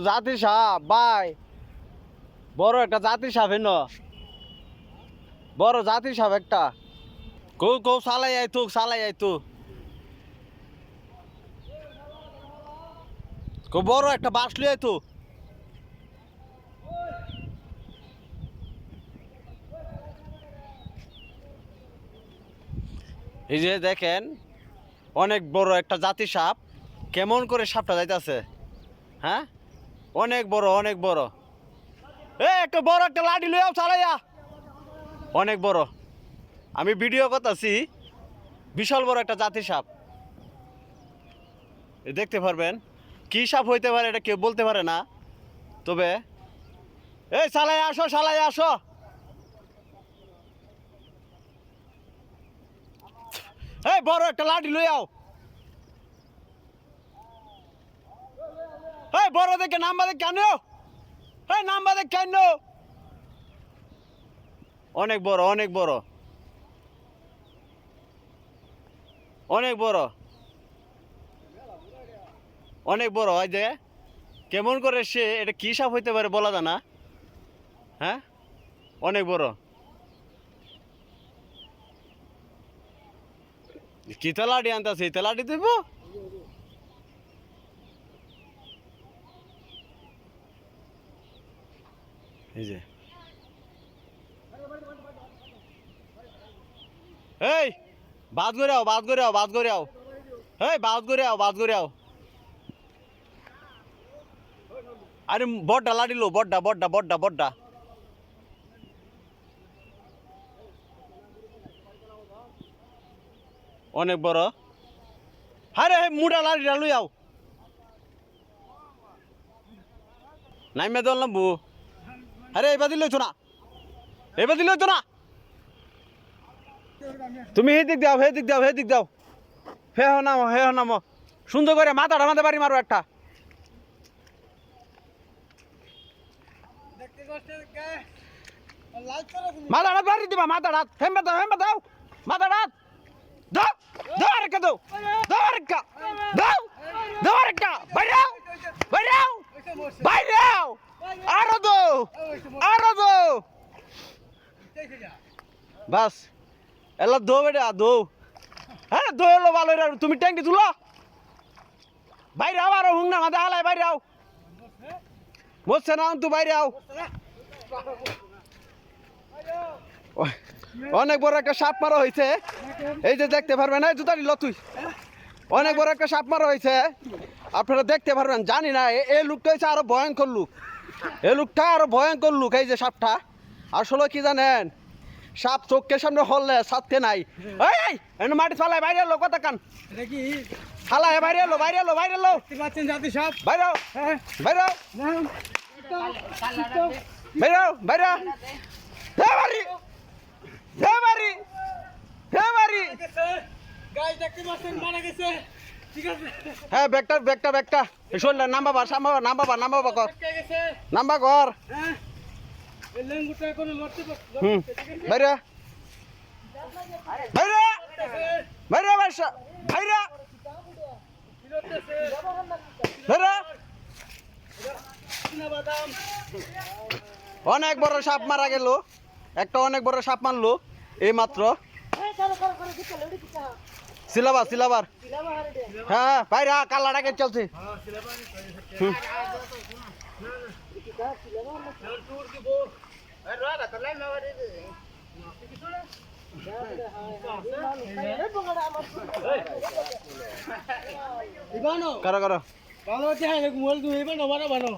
জাতি সাপ ভাই, বড় একটা জাতি সাপ হেন, বড় জাতি সাপ একটা। কৌ কৌ চালাই আইতো, চালাই আইতো। কৌ বড় একটা বাস লিয়ে আইতো। এই যে দেখেন, অনেক বড় একটা জাতি সাপ। কেমন করে সাপটা যাইতেছে, হ্যাঁ, অনেক বড়, অনেক বড়। একটা বড় একটা লাঠি লইয়াও চালাইয়া, অনেক বড়। আমি ভিডিও করতেছি, বিশাল বড় একটা জাতি সাপ। দেখতে পারবেন কি সাপ হইতে পারে এটা কেউ বলতে পারে না, তবে এই চালাই আসো, চালাই আসো। এই বড় একটা লাঠি লইয়াও। এই বড় দেখে নাম্বার দেখে কেন, এই নাম্বার দেখে কেন। অনেক বড়, অনেক বড়, অনেক বড়, অনেক বড়। হয় যে কেমন করে সে এটা কি সাপ হইতে পারে বলা যায় না, হ্যাঁ, অনেক বড়। কি তেলাটি আনতেছে, তেলাটি দিব। এই যে এই বাদ করে আও, বাদ করে আও, বাদ করে আও। এই বাদ করে আও, বাদ করে আও। আরে বড়টা লাঠি লো, বড়টা, বড়টা, বড়টা, বড়টা। অনেক বড়। আরে মুড়া লাঠিটা লই আও। নাইমে দল নামবো। আরে এবার দিল না, এবার দিল না। তুমি হে দিক দাও, হে দিক দাও, হে দিক দাও। হে নামো, হে নামো। সুন্দর করে মাথাটা মাথা বাড়ি মারো একটা। মাথা রাত বাড়ি দিবা, মাথা রাত। হেম্বা দাও, হেম্বা দাও। মাথা রাত। দাও, দাও আরেকটা দাও। দাও আরেকটা। দাও, দাও আরেকটা। বাইরাও, বাইরাও, বাইরাও। আরো দাও, আরো দাও। বাস, এলা দো বেটা, দো। হ্যাঁ দো এলো ভালো, তুমি ট্যাঙ্কি তুলো। বাইরে আও, আরো হুং না মাথা হালাই, বাইরে আও। বসছে না তুই, বাইরে আও। অনেক বড় একটা সাপ মারা হয়েছে, এই যে দেখতে পারবেন। এই জুতা নিল তুই। অনেক বড় একটা সাপ মারা হয়েছে, আপনারা দেখতে পারবেন। জানি না এই লুকটা হয়েছে আরো ভয়ঙ্কর লুক, এই লুকটা আরো ভয়ঙ্কর লুক। এই যে সাপটা আসলে কি জানেন, সাপ চোখের সামনে হললে সাথে নাই। এই মাটি ফালাই, বাইরে এলো, কথা কান ফালাই, বাইরে এলো, বাইরে এলো, বাইরে এলো। জাতি সাপ বাইরে বাইরে বাইরে বাইরে। হে বাড়ি, হে বাড়ি, হে বাড়ি। গাছ দেখতে পাচ্ছেন, মারা গেছে। ঠিক আছে, হ্যাঁ ব্যাগটা, ব্যাগটা, ব্যাগটা শোনলেন। নাম্বাবা, সাম্বাবা, নাম্বাবা, নাম্বাবা কর, গেছে। নাম্বা কর। হ্যাঁ, এই লেঙ্গুটা এখন লড়তে হুম, বাইরে বাইরে বাইরে বাসা, বাইরে বাইরে। অনেক বড় সাপ মারা গেল, একটা অনেক বড় সাপ মারলো এই মাত্র। সিলাবার, সিলাবার, হ্যাঁ বাইরে কালাটাকে চলছে। করো করো ভালো আছে, হ্যাঁ মোবাইল তুমি এবার নবানো বানো।